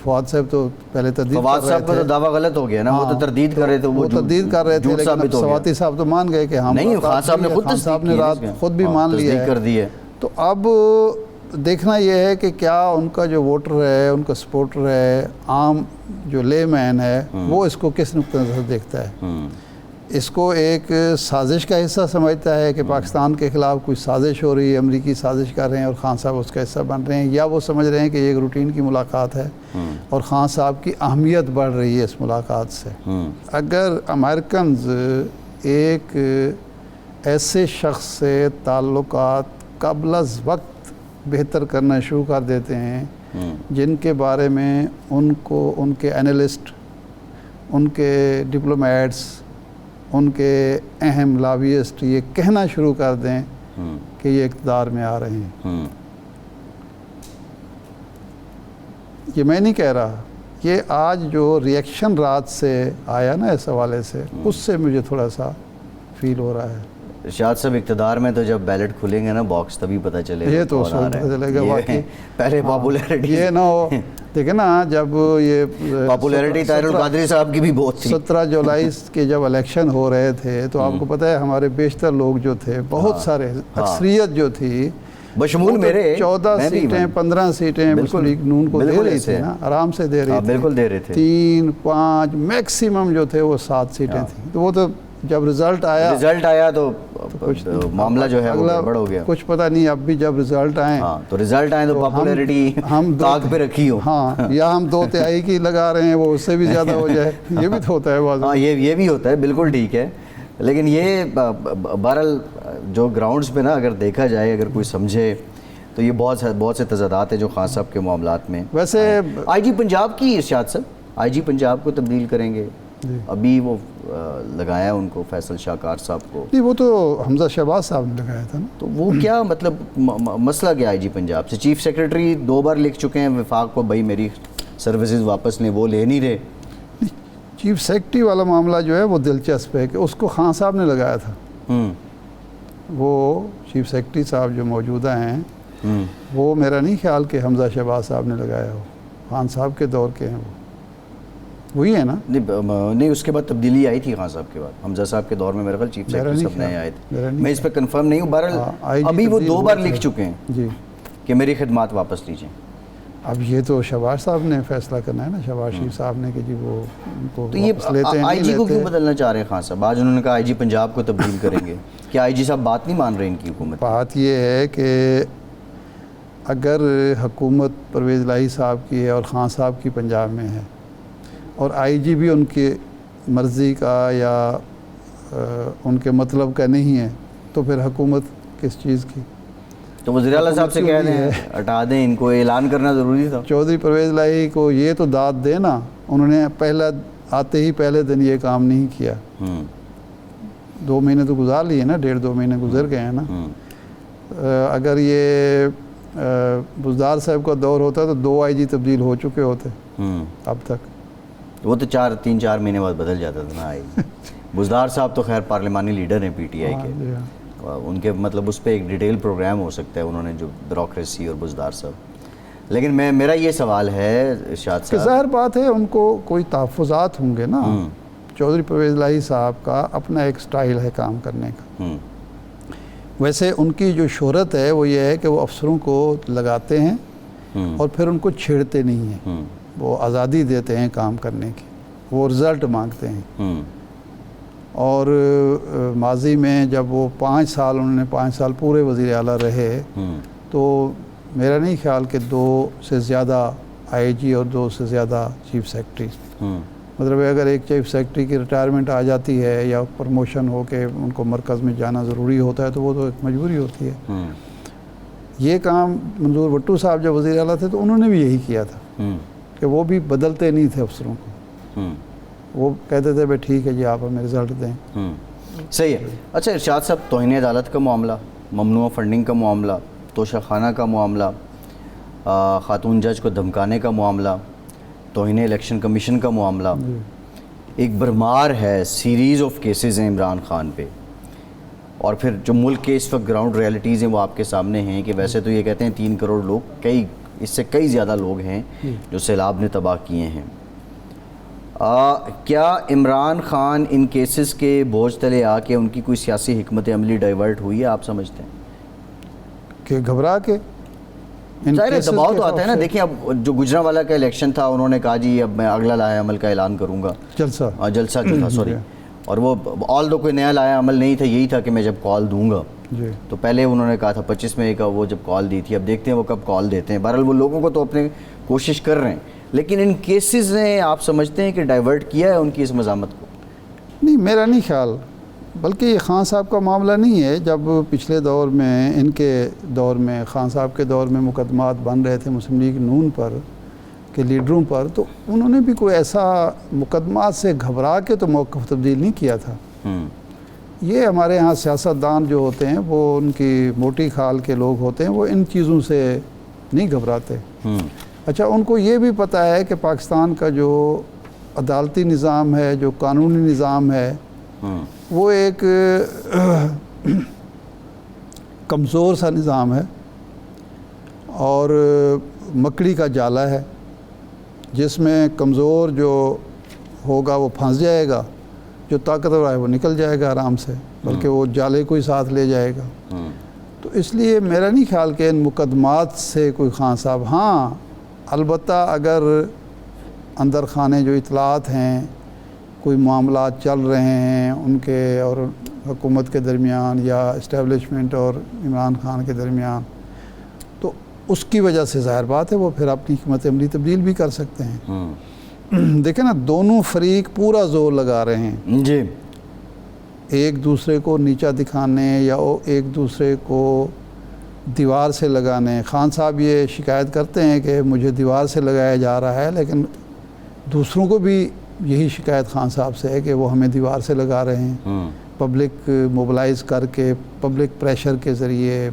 فواد صاحب تو پہلے تردید فواد صاحب کا تو دعویٰ غلط ہو گیا نا، وہ تو تردید کر رہے تھے، وہ تردید کر رہے تھے، لیکن سواتی صاحب تو مان گئے کہ ہم نہیں، خان صاحب نے خود صاحب نے رات خود بھی مان لیا کر دی ہے. تو اب دیکھنا یہ ہے کہ کیا ان کا جو ووٹر ہے، ان کا سپورٹر ہے، عام جو لے مین ہے، وہ اس کو کس نقطہ نظر دیکھتا ہے. اس کو ایک سازش کا حصہ سمجھتا ہے کہ پاکستان کے خلاف کوئی سازش ہو رہی ہے، امریکی سازش کر رہے ہیں اور خان صاحب اس کا حصہ بن رہے ہیں، یا وہ سمجھ رہے ہیں کہ یہ ایک روٹین کی ملاقات ہے اور خان صاحب کی اہمیت بڑھ رہی ہے اس ملاقات سے. اگر امریکنز ایک ایسے شخص سے تعلقات قبل از وقت بہتر کرنا شروع کر دیتے ہیں جن کے بارے میں ان کو ان کے اینالسٹ، ان کے ڈپلومیٹس، ان کے اہم لابیسٹ یہ کہنا شروع کر دیں کہ یہ اقتدار میں آ رہے ہیں. یہ میں نہیں کہہ رہا، یہ آج جو ریئیکشن رات سے آیا نا اس حوالے سے، اس سے مجھے تھوڑا سا فیل ہو رہا ہے. ارشاد صاحب اقتدار میں تو جب بیلٹ کھلیں گے نا باکس تبھی پتہ چلے گا یہ تو کون آ رہا پتہ ہے. چلے گا یہ واقعی. پہلے پاپولیرٹی یہ نہ ہو دیکھیں نا جب یہ پاپولیرٹی طاہر القادری صاحب کی بھی بہت تھی. 17 جولائی کے جب الیکشن ہو رہے تھے تو آپ کو پتہ ہے ہمارے بیشتر لوگ جو تھے بہت سارے اکثریت جو تھی بشمول میرے 14 سیٹیں 15 سیٹیں مسلم لیگ نون کو دے رہی تھی نا, آرام سے دے رہی تھی. بالکل دے رہے تھے. 3 5 میکسیمم جو تھے وہ 7 سیٹیں تھیں. تو وہ تو جب رزلٹ آیا تو معاملہ جو ہے وہ گڑبڑ ہو گیا. کچھ پتہ نہیں اب بھی جب رزلٹ آئیں تو رزلٹ آئیں تو پاپولیرٹی طاق پہ رکھی ہو. ہاں یا ہم 2 تہائی کی لگا رہے ہیں وہ اس سے بھی زیادہ ہو جائے, یہ بھی تو ہوتا ہے بعض. ہاں یہ بھی ہوتا ہے, بالکل ٹھیک ہے. لیکن یہ بہرحال جو گراؤنڈز پہ نا اگر دیکھا جائے, اگر کوئی سمجھے تو یہ بہت سے تضادات ہیں جو خان صاحب کے معاملات میں. ویسے آئی جی پنجاب کی ارشاد صاحب, آئی جی پنجاب کو تبدیل کریں گے, ابھی وہ لگایا ان کو فیصل شاہکار صاحب کو. نہیں وہ تو حمزہ شہباز صاحب نے لگایا تھا نا. تو وہ کیا مطلب مسئلہ کیا آئی جی پنجاب سے؟ چیف سیکرٹری 2 بار لکھ چکے ہیں وفاق کو بھائی میری سروسز واپس لیں, وہ لے نہیں رہے. چیف سیکرٹری والا معاملہ جو ہے وہ دلچسپ ہے کہ اس کو خان صاحب نے لگایا تھا. وہ چیف سیکرٹری صاحب جو موجودہ ہیں وہ میرا نہیں خیال کہ حمزہ شہباز صاحب نے لگایا ہو, خان صاحب کے دور کے ہیں وہی ہے نا. نہیں اس کے بعد تبدیلی آئی تھی خان صاحب کے بعد, حمزہ صاحب کے دور میں میرے خیال چیف سیکرٹری صاحب نئے آئے تھے, میں اس پہ کنفرم نہیں ہوں. بہرحال ابھی وہ 2 بار لکھ چکے ہیں جی کہ میری خدمات واپس لیجئیں. اب یہ تو شہباز صاحب نے فیصلہ کرنا ہے نا, شہباز شریف صاحب نے کہ جی وہ ان کو تو یہ واپس لیتے ہیں آئی جی نہیں کو کیوں لیتے. بدلنا چاہ رہے ہیں خان صاحب؟ آج انہوں نے کہا آئی جی پنجاب کو تبدیل کریں گے. کیا آئی جی صاحب بات نہیں مان رہے ان کی حکومت؟ بات یہ ہے کہ اگر حکومت پرویز الہی صاحب کی ہے اور خان صاحب کی پنجاب میں ہے اور آئی جی بھی ان کی مرضی کا یا ان کے مطلب کا نہیں ہے تو پھر حکومت کس چیز کی؟ تو وزیر اعلیٰ صاحب سے کہہ دیں ہٹا دیں ان کو, اعلان کرنا ضروری تھا. چودھری پرویز الہی کو یہ تو داد دے نا, انہوں نے آتے ہی پہلے دن یہ کام نہیں کیا. 2 مہینے تو گزار لیے نا, 1.5-2 مہینے گزر گئے ہیں نا. اگر یہ بزدار صاحب کا دور ہوتا تو 2 آئی جی تبدیل ہو چکے ہوتے اب تک. وہ تو 3-4 مہینے بعد بدل جاتا تھا نا آئی. بزدار صاحب تو خیر پارلیمانی لیڈر ہیں پی ٹی آئی کے, ان کے مطلب اس پہ ایک ڈیٹیل پروگرام ہو سکتا ہے, انہوں نے جو بیوروکریسی اور بزدار صاحب. لیکن میرا یہ سوال ہے ارشاد صاحب, ظاہر بات ہے ان کو کوئی تحفظات ہوں گے نا. چودھری پرویز الہی صاحب کا اپنا ایک سٹائل ہے کام کرنے کا. ویسے ان کی جو شہرت ہے وہ یہ ہے کہ وہ افسروں کو لگاتے ہیں اور پھر ان کو چھیڑتے نہیں ہیں, وہ آزادی دیتے ہیں کام کرنے کی, وہ رزلٹ مانگتے ہیں. اور ماضی میں جب وہ 5 سال انہوں نے 5 سال پورے وزیر اعلیٰ رہے تو میرا نہیں خیال کہ 2 سے زیادہ آئی جی اور 2 سے زیادہ چیف سیکرٹری. مطلب اگر ایک چیف سیکرٹری کی ریٹائرمنٹ آ جاتی ہے یا پروموشن ہو کے ان کو مرکز میں جانا ضروری ہوتا ہے تو وہ تو ایک مجبوری ہوتی ہے. یہ کام منظور بھٹو صاحب جب وزیر اعلیٰ تھے تو انہوں نے بھی یہی کیا تھا کہ وہ بھی بدلتے نہیں تھے افسروں کو, وہ کہتے تھے بھائی ٹھیک ہے جی آپ ہمیں رزلٹ دیں. صحیح ہے. اچھا ارشاد صاحب, توہین عدالت کا معاملہ, ممنوع فنڈنگ کا معاملہ, توشہ خانہ کا معاملہ, خاتون جج کو دھمکانے کا معاملہ, توہین الیکشن کمیشن کا معاملہ, ایک برمار ہے, سیریز آف کیسز ہیں عمران خان پہ. اور پھر جو ملک کے اس وقت گراؤنڈ ریالٹیز ہیں وہ آپ کے سامنے ہیں کہ ویسے تو یہ کہتے ہیں 3 کروڑ لوگ, اس سے کئی زیادہ لوگ ہیں جو سیلاب نے تباہ کیے ہیں. کیا عمران خان ان کیسز کے بوجھ تلے آ کے ان کی کوئی سیاسی حکمت عملی ڈائیورٹ ہوئی ہے آپ سمجھتے ہیں؟ کہ گھبرا کے ظاہر دباؤ تو آتا ہے نا. دیکھیں اب جو گجرانوالہ کا الیکشن تھا انہوں نے کہا جی اب میں اگلا لایا عمل کا اعلان کروں گا, جلسہ جو تھا سوری, اور وہ آل دو کوئی نیا لایا عمل نہیں تھا, یہی تھا کہ میں جب کال دوں گا. تو پہلے انہوں نے کہا تھا 25 مئی کا وہ جب کال دی تھی, اب دیکھتے ہیں وہ کب کال دیتے ہیں. بہرحال وہ لوگوں کو تو اپنے کوشش کر رہے ہیں, لیکن ان کیسز نے آپ سمجھتے ہیں کہ ڈائیورٹ کیا ہے ان کی اس مزاحمت کو؟ نہیں میرا نہیں خیال, بلکہ یہ خان صاحب کا معاملہ نہیں ہے. جب پچھلے دور میں ان کے دور میں خان صاحب کے دور میں مقدمات بن رہے تھے مسلم لیگ نون پر کے لیڈروں پر, تو انہوں نے بھی کوئی ایسا مقدمات سے گھبرا کے تو موقف تبدیل نہیں کیا تھا. یہ ہمارے ہاں سیاستدان جو ہوتے ہیں وہ ان کی موٹی کھال کے لوگ ہوتے ہیں, وہ ان چیزوں سے نہیں گھبراتے. اچھا ان کو یہ بھی پتہ ہے کہ پاکستان کا جو عدالتی نظام ہے, جو قانونی نظام ہے, وہ ایک کمزور سا نظام ہے اور مکڑی کا جالا ہے جس میں کمزور جو ہوگا وہ پھنس جائے گا، جو طاقتور ہے وہ نکل جائے گا آرام سے، بلکہ وہ جالے کو ہی ساتھ لے جائے گا۔ تو اس لیے میرا نہیں خیال کہ ان مقدمات سے کوئی خان صاحب، ہاں البتہ اگر اندر خانے جو اطلاعات ہیں، کوئی معاملات چل رہے ہیں ان کے اور حکومت کے درمیان یا اسٹیبلشمنٹ اور عمران خان کے درمیان، تو اس کی وجہ سے ظاہر بات ہے وہ پھر اپنی حکمت عملی تبدیل بھی کر سکتے ہیں۔ دیکھیں نا، دونوں فریق پورا زور لگا رہے ہیں جی، ایک دوسرے کو نیچا دکھانے یا ایک دوسرے کو دیوار سے لگانے۔ خان صاحب یہ شکایت کرتے ہیں کہ مجھے دیوار سے لگایا جا رہا ہے، لیکن دوسروں کو بھی یہی شکایت خان صاحب سے ہے کہ وہ ہمیں دیوار سے لگا رہے ہیں، پبلک موبلائز کر کے، پبلک پریشر کے ذریعے،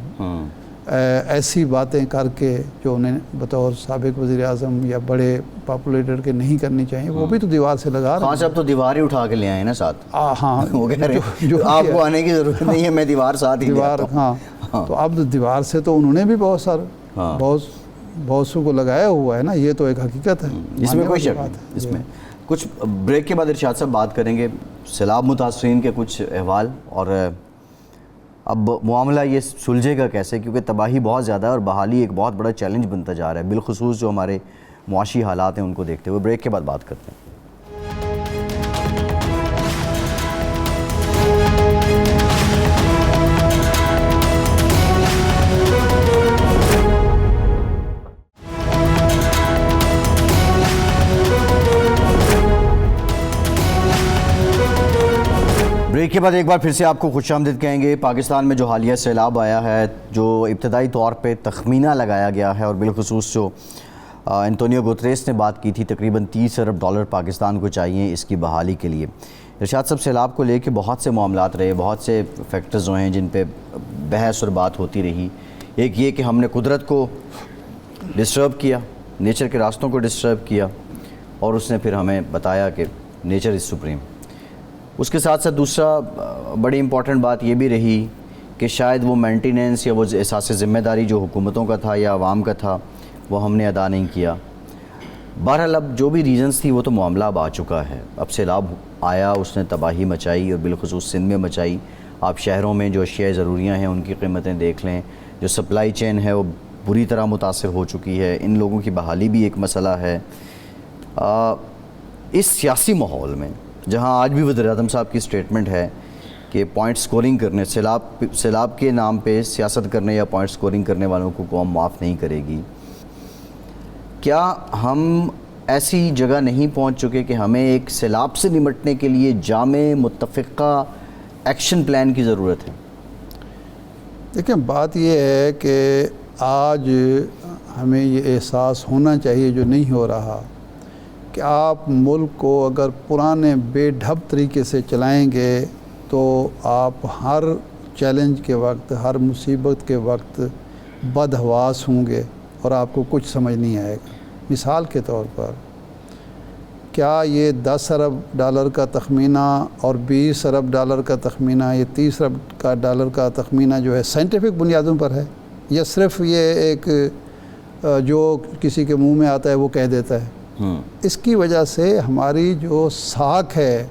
ایسی باتیں کر کے جو انہیں بطور سابق وزیر اعظم یا بڑے پاپولیٹر کے نہیں کرنی چاہیے، وہ بھی تو دیوار سے لگا رہے ہیں۔ خان صاحب تو دیوار ہی اٹھا کے لے آئے نا ساتھ، ہاں، وہ کہہ رہے ہیں آپ کو آنے کی ضرورت نہیں ہے، میں دیوار ساتھ ہی دیوار، ہاں، تو اب دیوار سے تو انہوں نے بھی بہت سارے بہت سو کو لگایا ہوا ہے نا، یہ تو ایک حقیقت ہے، اس میں کوئی شک نہیں۔ اس میں کچھ بریک کے بعد ارشاد صاحب بات کریں گے سیلاب متاثرین کے کچھ احوال، اور اب معاملہ یہ سلجھے گا کیسے، کیونکہ تباہی بہت زیادہ ہے اور بحالی ایک بہت بڑا چیلنج بنتا جا رہا ہے، بالخصوص جو ہمارے معاشی حالات ہیں ان کو دیکھتے ہوئے۔ بریک کے بعد بات کرتے ہیں۔ بریک کے بعد ایک بار پھر سے آپ کو خوش آمدید کہیں گے۔ پاکستان میں جو حالیہ سیلاب آیا ہے، جو ابتدائی طور پہ تخمینہ لگایا گیا ہے، اور بالخصوص جو انتونیو گوتریس نے بات کی تھی، تقریباً $30 ارب پاکستان کو چاہیے اس کی بحالی کے لیے۔ ارشاد صاحب، سیلاب کو لے کے بہت سے معاملات رہے، بہت سے فیکٹرز ہیں جن پہ بحث اور بات ہوتی رہی۔ ایک یہ کہ ہم نے قدرت کو ڈسٹرب کیا، نیچر کے راستوں کو ڈسٹرب کیا، اور اس نے پھر ہمیں بتایا کہ نیچر از سپریم۔ اس کے ساتھ ساتھ دوسرا بڑی امپورٹنٹ بات یہ بھی رہی کہ شاید وہ مینٹیننس یا وہ احساس ذمہ داری جو حکومتوں کا تھا یا عوام کا تھا وہ ہم نے ادا نہیں کیا۔ بہرحال اب جو بھی ریزنز تھی وہ تو معاملہ اب آ چکا ہے، اب سیلاب آیا، اس نے تباہی مچائی، اور بالخصوص سندھ میں مچائی۔ آپ شہروں میں جو اشیاء ضروریاں ہیں ان کی قیمتیں دیکھ لیں، جو سپلائی چین ہے وہ بری طرح متاثر ہو چکی ہے، ان لوگوں کی بحالی بھی ایک مسئلہ ہے۔ اس سیاسی ماحول میں جہاں آج بھی وزیر اعظم صاحب کی سٹیٹمنٹ ہے کہ پوائنٹ سکورنگ کرنے، سیلاب کے نام پہ سیاست کرنے یا پوائنٹ سکورنگ کرنے والوں کو قوم معاف نہیں کرے گی، کیا ہم ایسی جگہ نہیں پہنچ چکے کہ ہمیں ایک سیلاب سے نمٹنے کے لیے جامع متفقہ ایکشن پلان کی ضرورت ہے؟ دیکھیں، بات یہ ہے کہ آج ہمیں یہ احساس ہونا چاہیے جو نہیں ہو رہا، کہ آپ ملک کو اگر پرانے بے ڈھب طریقے سے چلائیں گے تو آپ ہر چیلنج کے وقت، ہر مصیبت کے وقت بدحواس ہوں گے اور آپ کو کچھ سمجھ نہیں آئے گا۔ مثال کے طور پر، کیا یہ $10 ارب کا تخمینہ اور $20 ارب کا تخمینہ، یہ $30 ارب کا تخمینہ جو ہے سائنٹیفک بنیادوں پر ہے، یا صرف یہ ایک جو کسی کے منہ میں آتا ہے وہ کہہ دیتا ہے؟ اس کی وجہ سے ہماری جو ساکھ ہے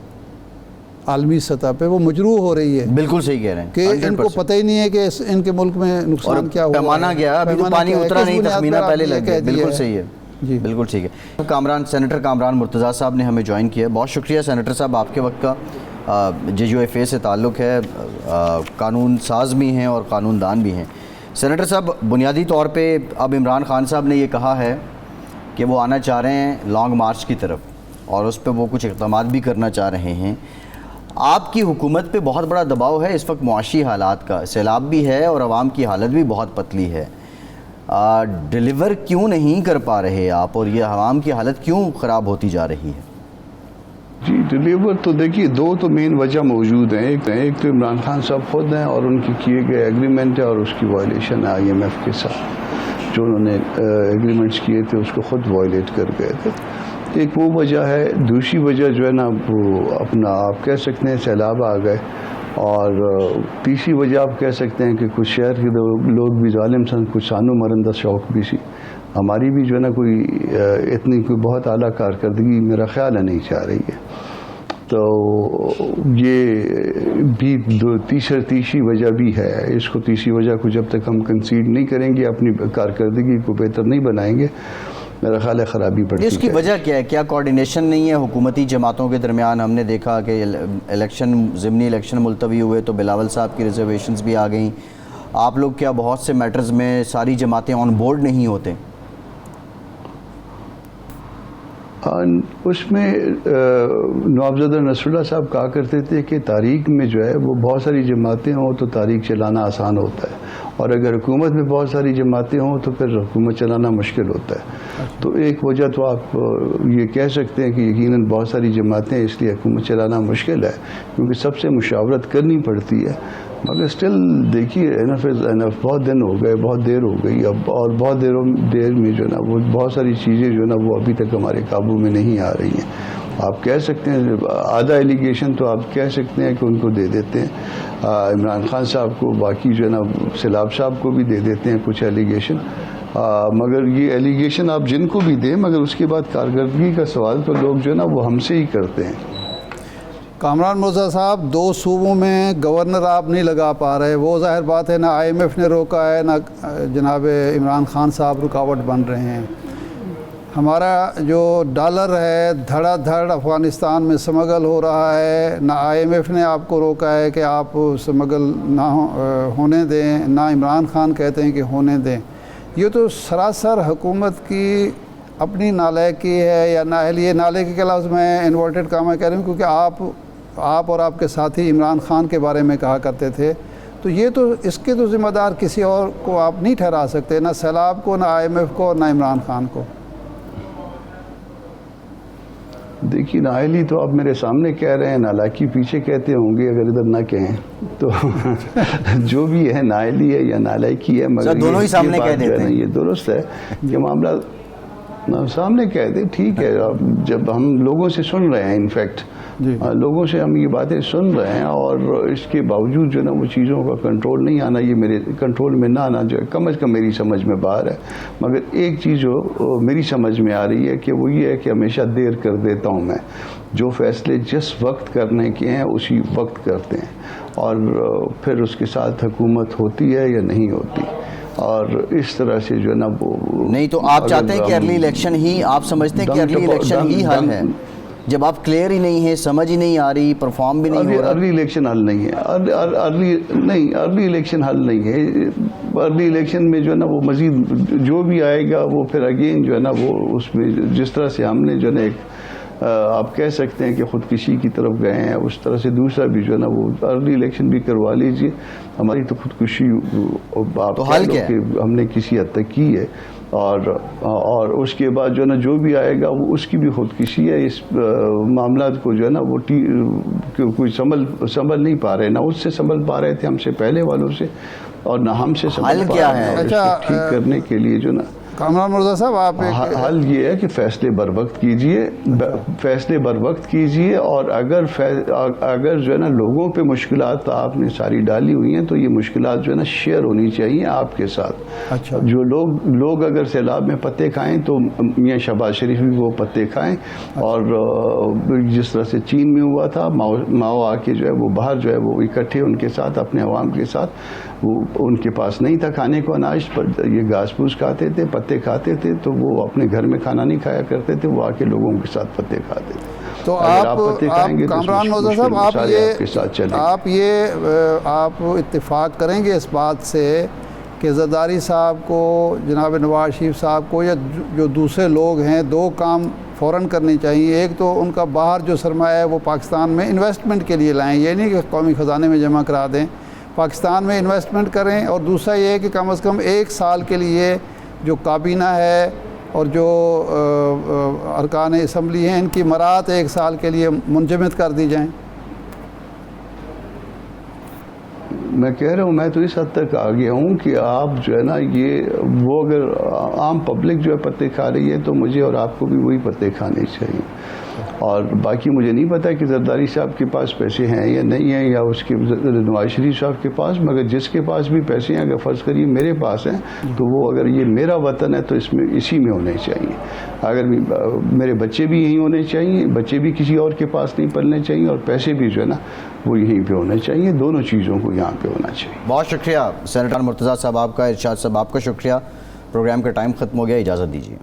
عالمی سطح پہ وہ مجروح ہو رہی ہے۔ بالکل صحیح کہہ رہے ہیں کہ ان کو پتہ ہی نہیں ہے کہ ان کے ملک میں نقصان کیا ہوا ہے، پیمانہ گیا، ابھی تو پانی اترا نہیں، تخمینہ پہلے لگ گیا۔ بالکل صحیح ہے، جی بالکل ٹھیک ہے۔ سینیٹر کامران مرتضیٰ صاحب نے ہمیں جوائن کیا، بہت شکریہ سینیٹر صاحب آپ کے وقت کا۔ JUFA سے تعلق ہے، قانون ساز بھی ہیں اور قانون دان بھی ہیں۔ سینیٹر صاحب، بنیادی طور پہ اب عمران خان صاحب نے یہ کہا ہے کہ وہ آنا چاہ رہے ہیں لانگ مارچ کی طرف، اور اس پہ وہ کچھ اقدامات بھی کرنا چاہ رہے ہیں۔ آپ کی حکومت پہ بہت بڑا دباؤ ہے اس وقت معاشی حالات کا، سیلاب بھی ہے اور عوام کی حالت بھی بہت پتلی ہے، ڈیلیور کیوں نہیں کر پا رہے آپ، اور یہ عوام کی حالت کیوں خراب ہوتی جا رہی ہے؟ جی، ڈیلیور تو دیکھیے دو تو مین وجہ موجود ہیں۔ ایک تو عمران خان صاحب خود ہیں اور ان کی کیے گئے ایگریمنٹ ہے اور اس کی وائلیشن ہے IMF کے ساتھ، جو انہوں نے ایگریمنٹس کیے تھے اس کو خود وائلیٹ کر گئے تھے۔ ایک وہ وجہ ہے۔ دوسری وجہ جو ہے نا وہ اپنا آپ کہہ سکتے ہیں سیلاب آ گئے اور تیسری وجہ آپ کہہ سکتے ہیں کہ کچھ شہر کے لوگ بھی ظالم سن، کچھ سانو مرندہ شوق بھی سی. ہماری بھی جو ہے نا کوئی اتنی کوئی بہت اعلیٰ کارکردگی میرا خیال ہے نہیں چاہ رہی ہے. تو یہ بھی تیسری وجہ بھی ہے. اس کو تیسری وجہ کو جب تک ہم کنسیڈ نہیں کریں گے، اپنی کارکردگی کو بہتر نہیں بنائیں گے، میرا خیال ہے خرابی پڑتی ہے. اس کی وجہ کیا ہے؟ کیا کوارڈینیشن نہیں ہے حکومتی جماعتوں کے درمیان؟ ہم نے دیکھا کہ ضمنی الیکشن ملتوی ہوئے تو بلاول صاحب کی ریزرویشنز بھی آ گئیں. آپ لوگ کیا بہت سے میٹرز میں ساری جماعتیں آن بورڈ نہیں ہوتے؟ اس میں نوابزادہ نصر اللہ صاحب کہا کرتے تھے کہ تاریخ میں جو ہے وہ بہت ساری جماعتیں ہوں تو تاریخ چلانا آسان ہوتا ہے، اور اگر حکومت میں بہت ساری جماعتیں ہوں تو پھر حکومت چلانا مشکل ہوتا ہے. تو ایک وجہ تو آپ یہ کہہ سکتے ہیں کہ یقیناً بہت ساری جماعتیں اس لیے حکومت چلانا مشکل ہے کیونکہ سب سے مشاورت کرنی پڑتی ہے. مگر اسٹل دیکھیے انف بہت دن ہو گئے، بہت دیر ہو گئی اب، اور بہت دیر میں جو ہے نا وہ بہت ساری چیزیں جو ہے نا وہ ابھی تک ہمارے قابو میں نہیں آ رہی ہیں. آپ کہہ سکتے ہیں آدھا ایلیگیشن تو آپ کہہ سکتے ہیں کہ ان کو دے دیتے ہیں عمران خان صاحب کو، باقی جو ہے نا سیلاب صاحب کو بھی دے دیتے ہیں کچھ ایلیگیشن. مگر یہ ایلیگیشن آپ جن کو بھی دیں، مگر اس کے بعد کارکردگی کا سوال تو لوگ جو ہے نا وہ ہم سے ہی کرتے ہیں. کامران مرزا صاحب، 2 صوبوں میں گورنر آپ نہیں لگا پا رہے، وہ ظاہر بات ہے نہ IMF نے روکا ہے، نہ جناب عمران خان صاحب رکاوٹ بن رہے ہیں. ہمارا جو ڈالر ہے دھڑا دھڑ افغانستان میں سمگل ہو رہا ہے، نہ IMF نے آپ کو روکا ہے کہ آپ سمگل نہ ہونے دیں، نہ عمران خان کہتے ہیں کہ ہونے دیں. یہ تو سراسر حکومت کی اپنی نالائکی ہے یا نااہلی. یہ نالائکی کے لفظ میں انورٹڈ کامہ کہہ رہا ہوں کیونکہ آپ اور آپ کے ساتھی عمران خان کے بارے میں کہا کرتے تھے. تو یہ تو اس کے تو ذمہ دار کسی اور کو آپ نہیں ٹھہرا سکتے، نہ سیلاب کو، نہ IMF کو، نہ عمران خان کو. دیکھیے نااہلی تو آپ میرے سامنے کہہ رہے ہیں، نالائکی پیچھے کہتے ہوں گے اگر ادھر نہ کہیں تو. جو بھی ہے نااہلی ہے یا نالائکی ہے، مگر دونوں ہی سامنے کہہ دیتے ہیں. یہ درست ہے کہ معاملہ سامنے کہہ دیں، ٹھیک ہے. جب ہم لوگوں سے سن رہے ہیں، انفیکٹ لوگوں سے ہم یہ باتیں سن رہے ہیں، اور اس کے باوجود جو ہے نا وہ چیزوں کا کنٹرول نہیں آنا، یہ میرے کنٹرول میں نہ آنا جو ہے کم از کم میری سمجھ میں باہر ہے. مگر ایک چیز جو میری سمجھ میں آ رہی ہے کہ وہ یہ ہے کہ ہمیشہ دیر کر دیتا ہوں میں. جو فیصلے جس وقت کرنے کے ہیں اسی وقت کرتے ہیں، اور پھر اس کے ساتھ حکومت ہوتی ہے یا نہیں ہوتی. اور اس طرح سے جو ہے نا وہ نہیں. تو آپ چاہتے ہیں کہ ارلی الیکشن ہی، آپ سمجھتے ہیں کہ ارلی الیکشن ہی حل ہے جب آپ کلیئر ہی نہیں ہے، سمجھ ہی نہیں آ رہی، پرفارم بھی نہیں ہو رہا؟ ارلی الیکشن حل نہیں ہے. ارلی الیکشن حل نہیں ہے. ارلی الیکشن میں جو ہے نا وہ مزید جو بھی آئے گا وہ پھر اگین جو ہے نا وہ اس میں جس طرح سے ہم نے جو ہے نا ایک آپ کہہ سکتے ہیں کہ خودکشی کی طرف گئے ہیں، اس طرح سے دوسرا بھی جو ہے نا وہ ارلی الیکشن بھی کروا لیجیے. ہماری تو خودکشی آپ تو حل کیا ہے؟ ہم نے کسی حد تک کی ہے، اور اس کے بعد جو ہے نا جو بھی آئے گا وہ اس کی بھی خودکشی ہے. اس معاملات کو جو ہے نا وہ کوئی سنبھل نہیں پا رہے، نہ اس سے سنبھل پا رہے تھے ہم سے پہلے والوں سے، اور نہ ہم سے سنبھل پا رہے ہیں. اس کو ٹھیک کرنے کے لیے جو نا کامران مرزا صاحب آپ حل یہ ہے کہ فیصلے بر وقت کیجئے، اور اگر جو ہے نا لوگوں پہ مشکلات آپ نے ساری ڈالی ہوئی ہیں تو یہ مشکلات جو ہے نا شیئر ہونی چاہیے آپ کے ساتھ. اچھا. جو لوگ اگر سیلاب میں پتے کھائیں تو میاں شہباز شریف بھی وہ پتے کھائیں، اور جس طرح سے چین میں ہوا تھا، ماؤ آ کے جو ہے وہ باہر جو ہے وہ اکٹھے ان کے ساتھ اپنے عوام کے ساتھ، وہ ان کے پاس نہیں تھا کھانے کو اناج، پر یہ گھاس پھوس کھاتے تھے، پتے کھاتے تھے، تو وہ اپنے گھر میں کھانا نہیں کھایا کرتے تھے، وہ آ کے لوگوں کے ساتھ پتے کھاتے تھے. تو کامران مرزا صاحب آپ اتفاق کریں گے اس بات سے کہ زرداری صاحب کو، جناب نواز شریف صاحب کو، یا جو دوسرے لوگ ہیں، 2 کام فوراً کرنی چاہیے. ایک تو ان کا باہر جو سرمایہ ہے وہ پاکستان میں انویسٹمنٹ کے لیے لائیں، یہ نہیں کہ قومی خزانے میں جمع کرا دیں، پاکستان میں انویسٹمنٹ کریں. اور دوسرا یہ ہے کہ کم از کم 1 سال کے لیے جو کابینہ ہے اور جو ارکان اسمبلی ہیں ان کی مراعات 1 سال کے لیے منجمد کر دی جائیں. میں کہہ رہا ہوں، میں تو اس حد تک آ گیا ہوں کہ آپ جو ہے نا وہ اگر عام پبلک جو ہے پتے کھا رہی ہے تو مجھے اور آپ کو بھی وہی پتے کھانے چاہیے. اور باقی مجھے نہیں پتا کہ زرداری صاحب کے پاس پیسے ہیں یا نہیں ہیں، یا اس کے نواز شریف صاحب کے پاس، مگر جس کے پاس بھی پیسے ہیں، اگر فرض کریے میرے پاس ہیں تو وہ اگر یہ میرا وطن ہے تو اس میں اسی میں ہونے چاہیے. اگر میرے بچے بھی یہیں ہونے چاہیے، بچے بھی کسی اور کے پاس نہیں پلنے چاہیے، اور پیسے بھی جو ہے نا وہ یہیں پہ ہونے چاہیے. دونوں چیزوں کو یہاں پہ ہونا چاہیے. بہت شکریہ سینیٹر مرتضیٰ صاحب آپ کا، ارشاد صاحب آپ کا شکریہ. پروگرام کا ٹائم ختم ہو گیا، اجازت دیجیے.